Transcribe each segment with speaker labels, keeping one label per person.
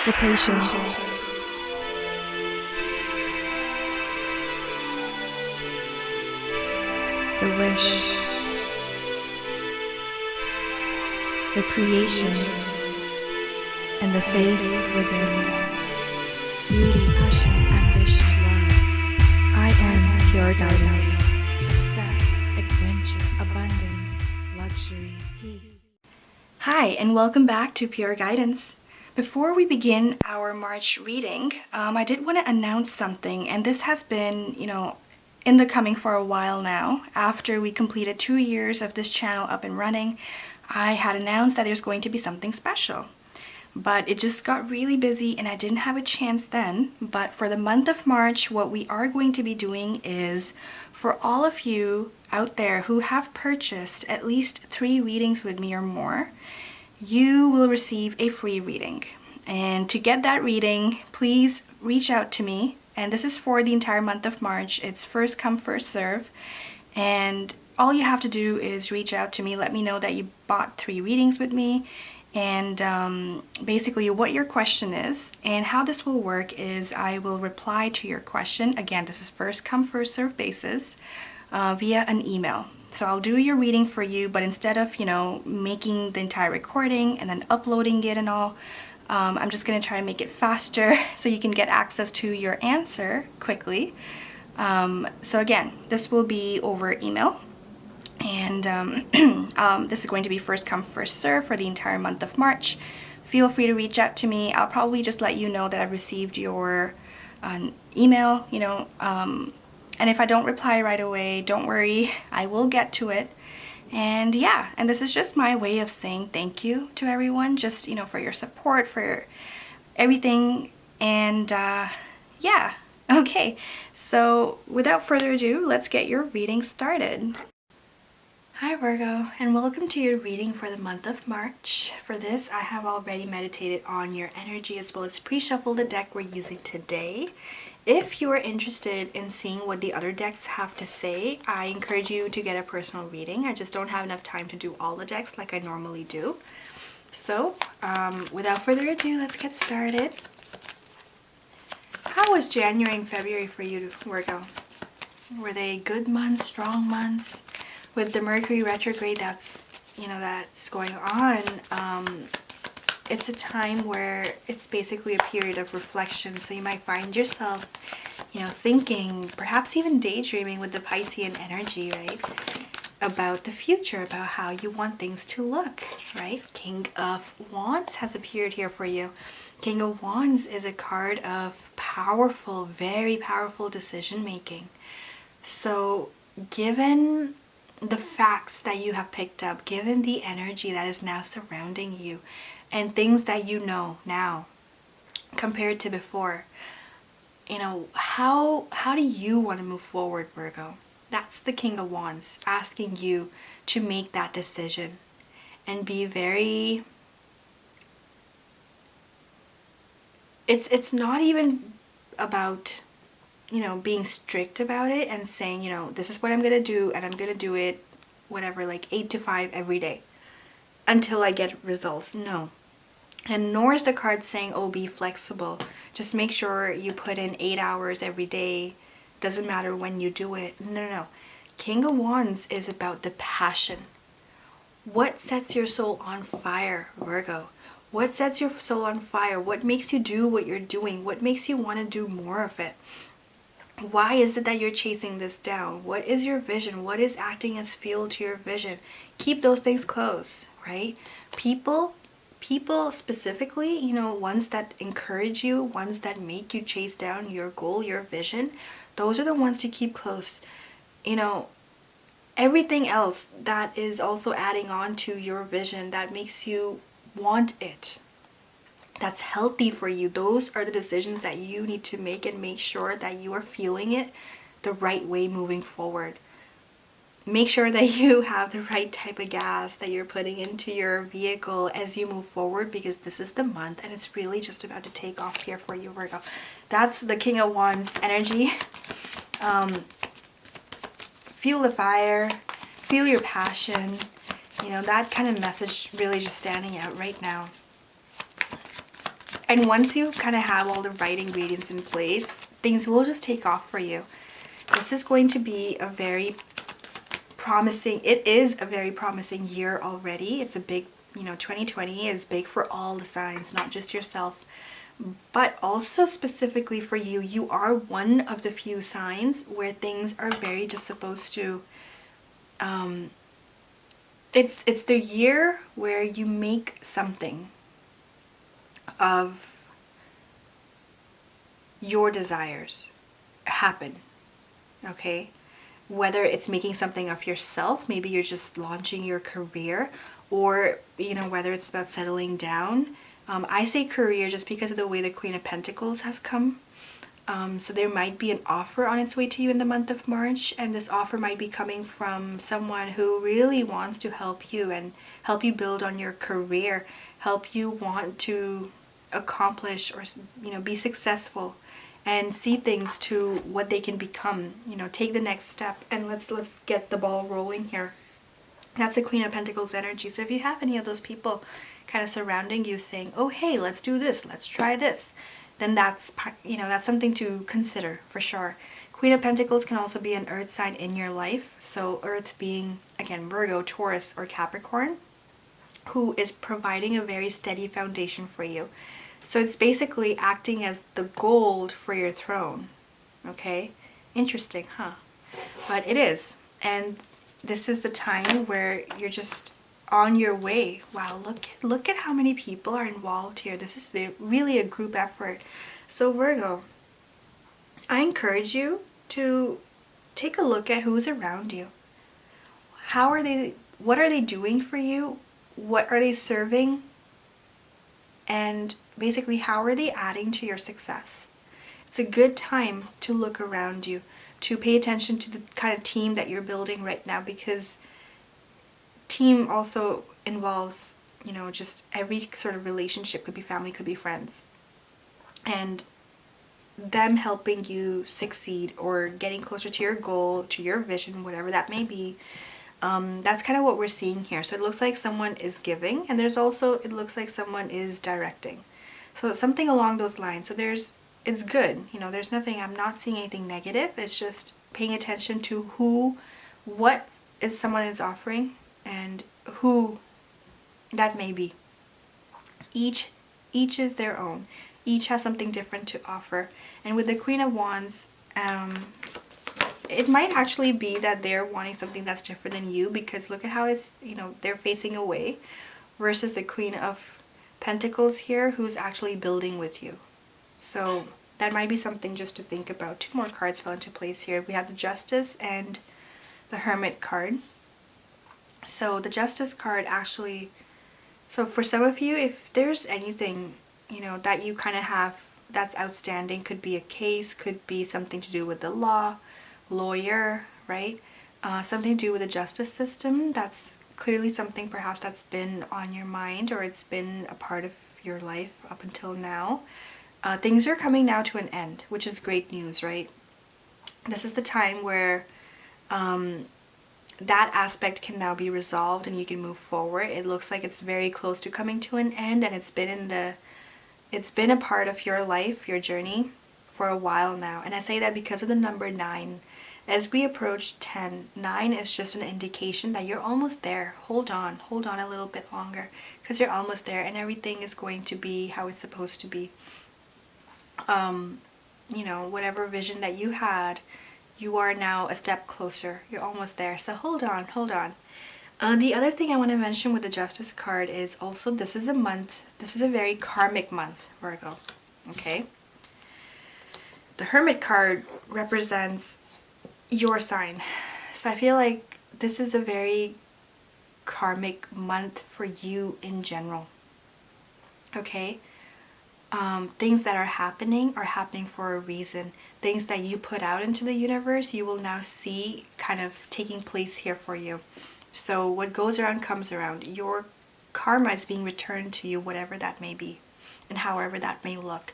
Speaker 1: the patience, the wish, the creation, and the faith within. Beauty, passion, ambition, love. I am pure guidance. Success, adventure, abundance, luxury, peace. Hi, and welcome back to Pure Guidance. Before we begin our March reading, I did want to announce something, and this has been, in the coming for a while now. After we completed 2 years of this channel up and running, I had announced that there's going to be something special. But it just got really busy and I didn't have a chance then. But for the month of March, what we are going to be doing is, for all of you out there who have purchased at least 3 readings with me or more, you will receive a free reading. And to get that reading, please reach out to me. And this is for the entire month of March. It's first come, first serve. And all you have to do is reach out to me, let me know that you bought 3 readings with me, and basically what your question is. And how this will work is I will reply to your question. Again, this is first come, first serve basis, via an email. So I'll do your reading for you, but instead of, making the entire recording and then uploading it and all, I'm just going to try to make it faster so you can get access to your answer quickly. So again, this will be over email. And this is going to be first come, first serve for the entire month of March. Feel free to reach out to me. I'll probably just let you know that I've received your email, and if I don't reply right away, don't worry, I will get to it. And yeah, and this is just my way of saying thank you to everyone, just, for your support, for everything. And yeah, okay. So without further ado, let's get your reading started. Hi Virgo, and welcome to your reading for the month of March. For this, I have already meditated on your energy as well as pre-shuffled the deck we're using today. If you are interested in seeing what the other decks have to say, I encourage you to get a personal reading. I just don't have enough time to do all the decks like I normally do. So, without further ado, let's get started. How was January and February for you, Virgo? Were they good months, strong months? With the Mercury retrograde that's going on, it's a time where it's basically a period of reflection. So you might find yourself, thinking, perhaps even daydreaming with the Piscean energy, right? About the future, about how you want things to look, right? King of Wands has appeared here for you. King of Wands is a card of powerful, very powerful decision making. So given the facts that you have picked up, given the energy that is now surrounding you, and things that you know now compared to before, how do you want to move forward, Virgo? That's the King of Wands asking you to make that decision and be very, it's not even about being strict about it and saying, this is what I'm going to do and I'm going to do it, whatever, like 8 to 5 every day until I get results. No. And nor is the card saying, oh, be flexible. Just make sure you put in 8 hours every day. Doesn't matter when you do it. No. King of Wands is about the passion. What sets your soul on fire, Virgo? What sets your soul on fire? What makes you do what you're doing? What makes you want to do more of it? Why is it that you're chasing this down? What is your vision? What is acting as fuel to your vision? Keep those things close, right? People specifically, ones that encourage you, ones that make you chase down your goal, your vision, those are the ones to keep close. Everything else that is also adding on to your vision that makes you want it, that's healthy for you, those are the decisions that you need to make and make sure that you are feeling it the right way moving forward. Make sure that you have the right type of gas that you're putting into your vehicle as you move forward, because this is the month and it's really just about to take off here for you, Virgo. That's the King of Wands energy. Feel the fire, feel your passion, that kind of message really just standing out right now. And once you kind of have all the right ingredients in place, things will just take off for you. This is going to be a very promising, it is a very promising year already. It's a big, 2020 is big for all the signs, not just yourself, but also specifically for you. You are one of the few signs where things are very just supposed to, it's the year where you make something of your desires happen, okay? Whether it's making something of yourself, maybe you're just launching your career, or whether it's about settling down. I say career just because of the way the Queen of Pentacles has come. So there might be an offer on its way to you in the month of March, and this offer might be coming from someone who really wants to help you and help you build on your career, help you want to accomplish or be successful and see things to what they can become. Take the next step, and let's get the ball rolling here. That's the Queen of Pentacles energy. So if you have any of those people kind of surrounding you saying, oh hey, let's do this, let's try this, then that's something to consider for sure. Queen of Pentacles can also be an earth sign in your life. So earth being, again, Virgo, Taurus, or Capricorn, who is providing a very steady foundation for you. So it's basically acting as the gold for your throne. Okay? Interesting, huh? But it is. And this is the time where you're just on your way. Wow, look at how many people are involved here. This is really a group effort. So Virgo, I encourage you to take a look at who's around you. How are they, what are they doing for you? What are they serving? And basically, how are they adding to your success? It's a good time to look around you, to pay attention to the kind of team that you're building right now, because team also involves, just every sort of relationship. Could be family, could be friends. And them helping you succeed or getting closer to your goal, to your vision, whatever that may be. That's kind of what we're seeing here. So it looks like someone is giving, and there's also, it looks like someone is directing. So something along those lines. So it's good. There's nothing, I'm not seeing anything negative. It's just paying attention to what is someone is offering and who that may be. Each is their own. Each has something different to offer. And with the Queen of Wands, it might actually be that they're wanting something that's different than you, because look at how it's, they're facing away, versus the Queen of Pentacles here, who's actually building with you. So that might be something just to think about. Two more cards fell into place here. We have the Justice and the Hermit card. So the Justice card actually, so for some of you, if there's anything, that you kind of have that's outstanding, could be a case, could be something to do with the law, lawyer, right? Something to do with the justice system. That's clearly something perhaps that's been on your mind, or it's been a part of your life up until now. Things are coming now to an end, which is great news, right? This is the time where that aspect can now be resolved and you can move forward. It looks like it's very close to coming to an end, and it's been a part of your life, your journey, for a while now. And I say that because of the number 9. As we approach 10, 9 is just an indication that you're almost there. Hold on a little bit longer, because you're almost there and everything is going to be how it's supposed to be. Whatever vision that you had, you are now a step closer. You're almost there. So hold on. The other thing I want to mention with the Justice card is also this is a very karmic month, Virgo. Okay? The Hermit card represents your sign. So I feel like this is a very karmic month for you in general. Okay? Things that are happening for a reason. Things that you put out into the universe, you will now see kind of taking place here for you. So what goes around comes around. Your karma is being returned to you, whatever that may be, and however that may look.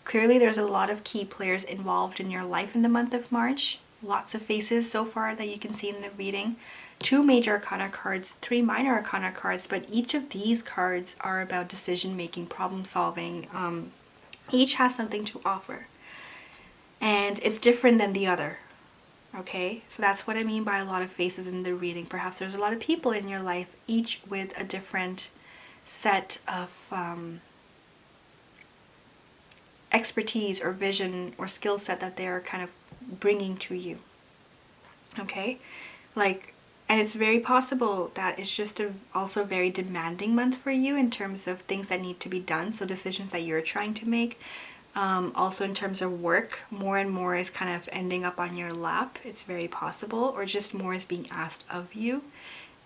Speaker 1: Clearly there's a lot of key players involved in your life in the month of March. Lots of faces so far that you can see in the reading. 2 major arcana cards, 3 minor arcana cards, but each of these cards are about decision making, problem solving, Each has something to offer, and it's different than the other. Okay, so that's what I mean by a lot of faces in the reading. Perhaps there's a lot of people in your life, each with a different set of expertise or vision or skill set that they're kind of bringing to you. Okay, like, and it's very possible that it's just a also very demanding month for you in terms of things that need to be done, so decisions that you're trying to make. Also in terms of work, more and more is kind of ending up on your lap. It's very possible, or just more is being asked of you.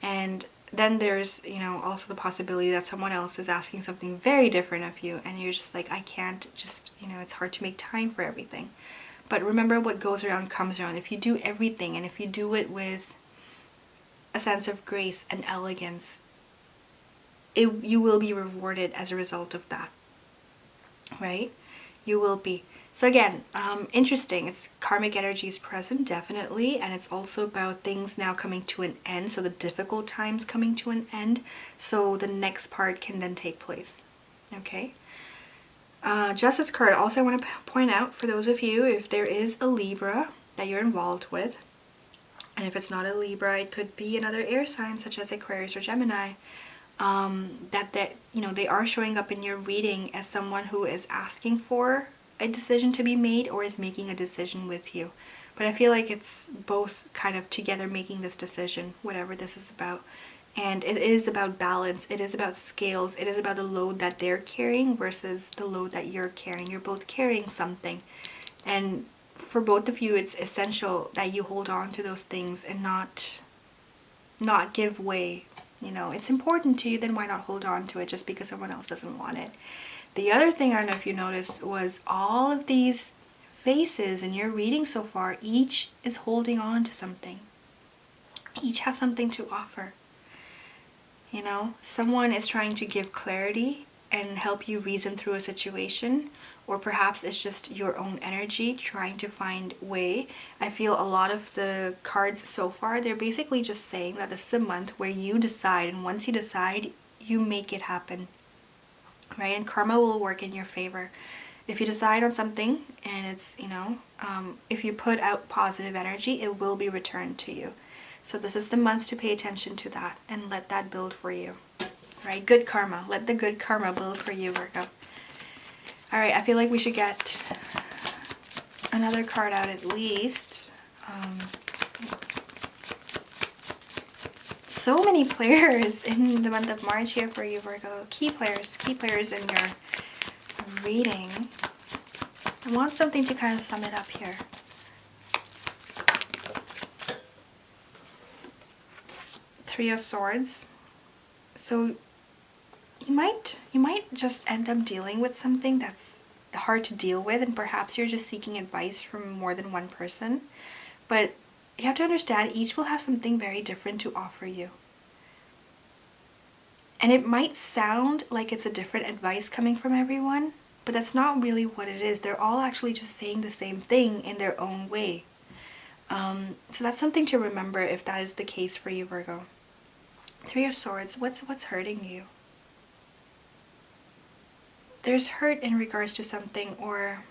Speaker 1: And then there's, you know, also the possibility that someone else is asking something very different of you, and you're just like, I can't just, you know, it's hard to make time for everything. But remember, what goes around comes around. If you do everything, and if you do it with a sense of grace and elegance, you will be rewarded as a result of that, right? You will be. So again, interesting. It's karmic energies present, definitely, and it's also about things now coming to an end, so the difficult times coming to an end, so the next part can then take place. Okay? Justice card. Also, I want to point out, for those of you, if there is a Libra that you're involved with, and if it's not a Libra, it could be another air sign such as Aquarius or Gemini, that you know, they are showing up in your reading as someone who is asking for a decision to be made or is making a decision with you. But I feel like it's both kind of together making this decision, whatever this is about. And it is about balance, it is about scales, it is about the load that they're carrying versus the load that you're carrying. You're both carrying something, and for both of you it's essential that you hold on to those things and not give way. You know, it's important to you, then why not hold on to it just because someone else doesn't want it? The other thing, I don't know if you noticed, was all of these faces in your reading so far, each is holding on to something. Each has something to offer. You know, someone is trying to give clarity and help you reason through a situation, or perhaps it's just your own energy trying to find way. I feel a lot of the cards so far, they're basically just saying that this is a month where you decide, and once you decide, you make it happen, right? And karma will work in your favor. If you decide on something and it's, you know, if you put out positive energy, it will be returned to you. So this is the month to pay attention to that and let that build for you, right? Good karma. Let the good karma build for you, Virgo. All right, I feel like we should get another card out at least. So many players in the month of March here for you, Virgo. Key players in your reading. I want something to kind of sum it up here. Three of Swords. So you might just end up dealing with something that's hard to deal with, and perhaps you're just seeking advice from more than one person. But you have to understand, each will have something very different to offer you. And it might sound like it's a different advice coming from everyone, but that's not really what it is. They're all actually just saying the same thing in their own way. So that's something to remember if that is the case for you, Virgo. Three of Swords, what's hurting you? There's hurt in regards to something, or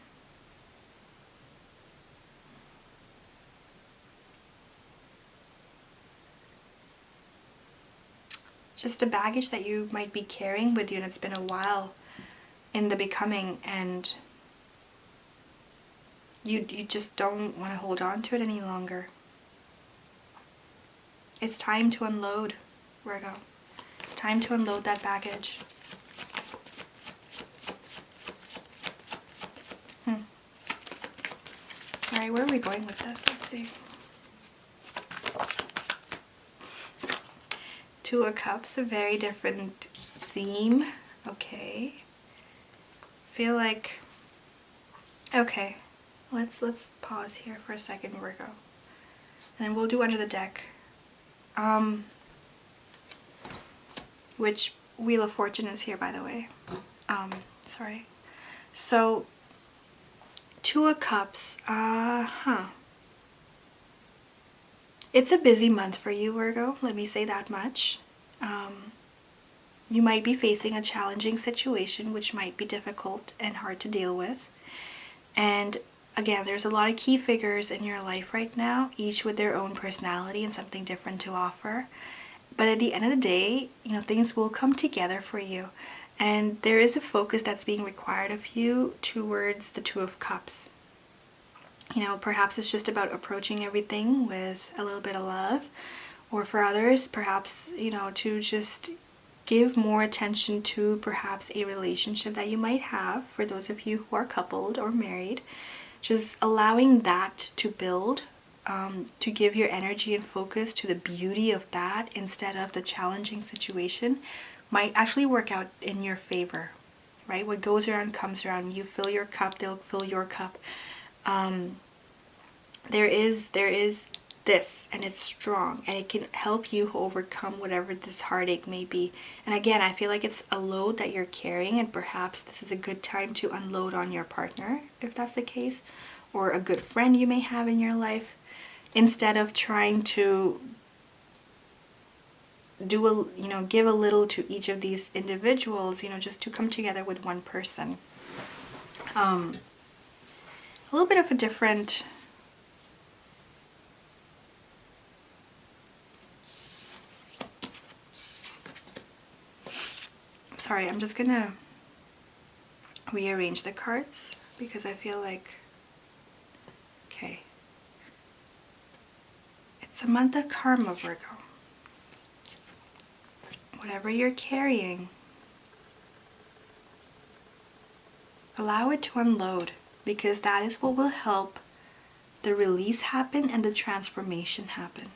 Speaker 1: just a baggage that you might be carrying with you, and it's been a while in the becoming, and you just don't want to hold on to it any longer. It's time to unload, Virgo. It's time to unload that baggage. Alright, where are we going with this? Let's see. Two of Cups, a very different theme. Okay. Feel like, okay, let's pause here for a second, Virgo. And then we'll do under the deck. Which Wheel of Fortune is here, by the way. Sorry. So, Two of Cups, it's a busy month for you, Virgo, let me say that much. You might be facing a challenging situation which might be difficult and hard to deal with. And again, there's a lot of key figures in your life right now, each with their own personality and something different to offer. But at the end of the day, things will come together for you. And there is a focus that's being required of you towards the Two of Cups. Perhaps it's just about approaching everything with a little bit of love. Or for others, perhaps, to just give more attention to perhaps a relationship that you might have, for those of you who are coupled or married. Just allowing that to build, to give your energy and focus to the beauty of that instead of the challenging situation, might actually work out in your favor, right? What goes around comes around. You fill your cup, they'll fill your cup. There is this, and it's strong, and it can help you overcome whatever this heartache may be. And again, I feel like it's a load that you're carrying, and perhaps this is a good time to unload on your partner, if that's the case, or a good friend you may have in your life, instead of trying to give a little to each of these individuals, just to come together with one person. A little bit of a different sorry, I'm just gonna rearrange the cards because I feel like, okay, it's a month of karma, Virgo. Whatever you're carrying, allow it to unload, because that is what will help the release happen and the transformation happen.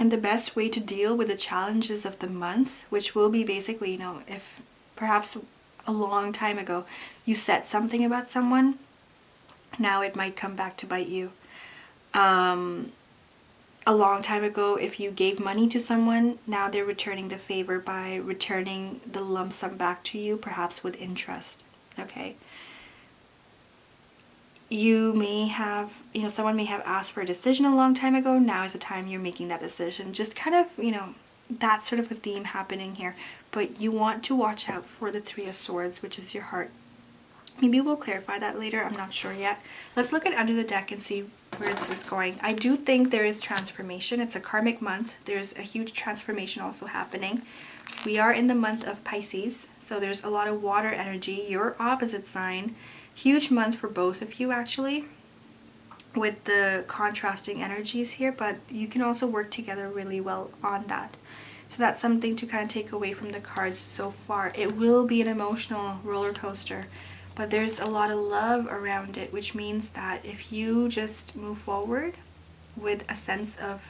Speaker 1: And the best way to deal with the challenges of the month, which will be basically, if perhaps a long time ago you said something about someone, now it might come back to bite you. A long time ago, if you gave money to someone, now they're returning the favor by returning the lump sum back to you, perhaps with interest. Okay? You may have, someone may have asked for a decision a long time ago. Now is the time you're making that decision. Just kind of, that's sort of a theme happening here. But you want to watch out for the Three of Swords, which is your heart. Maybe we'll clarify that later. I'm not sure yet. Let's look at under the deck and see where this is going. I do think there is transformation. It's a karmic month. There's a huge transformation also happening. We are in the month of Pisces, so there's a lot of water energy. Your opposite sign. Huge month for both of you, actually, with the contrasting energies here, but you can also work together really well on that. So that's something to kind of take away from the cards so far. It will be an emotional roller coaster, but there's a lot of love around it, which means that if you just move forward with a sense of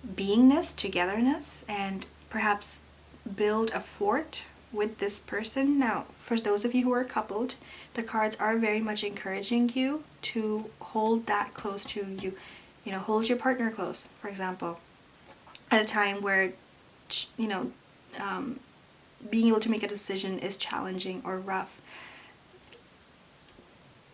Speaker 1: beingness, togetherness, and perhaps build a fort with this person. Now, for those of you who are coupled, the cards are very much encouraging you to hold that close to you. Hold your partner close, for example, at a time where, being able to make a decision is challenging or rough.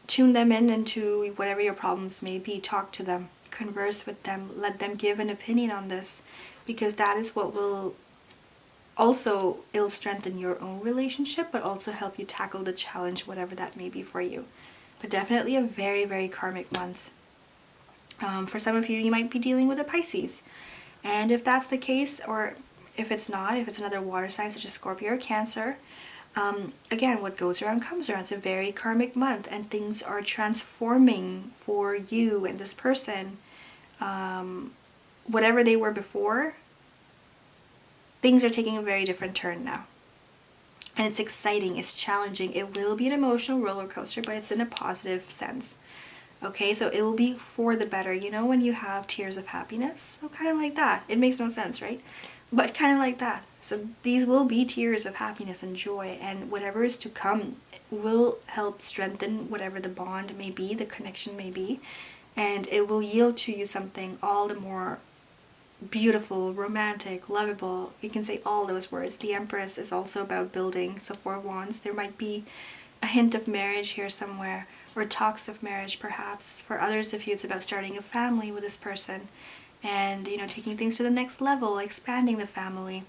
Speaker 1: Tune them in into whatever your problems may be. Talk to them, converse with them, let them give an opinion on this, because that is what will also, it'll strengthen your own relationship, but also help you tackle the challenge, whatever that may be for you. But definitely a very, very karmic month. For some of you, you might be dealing with a Pisces. And if that's the case, or if it's not, if it's another water sign such as Scorpio or Cancer, again, what goes around comes around. It's a very karmic month, and things are transforming for you and this person. Whatever they were before, things are taking a very different turn now. And it's exciting, it's challenging. It will be an emotional roller coaster, but it's in a positive sense. Okay, so it will be for the better. When you have tears of happiness? So kind of like that. It makes no sense, right? But kind of like that. So these will be tears of happiness and joy, and whatever is to come will help strengthen whatever the bond may be, the connection may be, and it will yield to you something all the more beautiful, romantic, lovable. You can say all those words. The Empress is also about building. So 4 of Wands, there might be a hint of marriage here somewhere, or talks of marriage perhaps. For others of you, it's about starting a family with this person and, you know, taking things to the next level, expanding the family.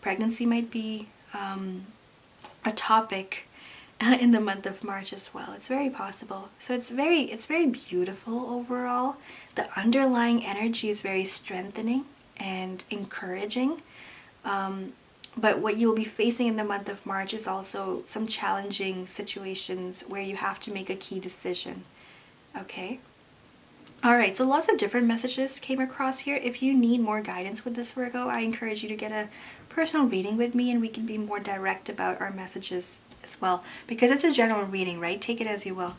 Speaker 1: Pregnancy might be a topic in the month of March as well. It's very possible. So it's very beautiful overall. The underlying energy is very strengthening and encouraging. But what you'll be facing in the month of March is also some challenging situations where you have to make a key decision. Okay? Alright, so lots of different messages came across here. If you need more guidance with this, Virgo, I encourage you to get a personal reading with me and we can be more direct about our messages as well. Because it's a general reading, right? Take it as you will.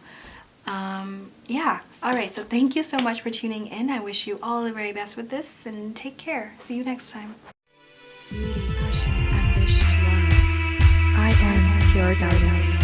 Speaker 1: Yeah. Alright, so thank you so much for tuning in. I wish you all the very best with this and take care. See you next time.
Speaker 2: Beauty, passion, ambition, love. I am pure guidance.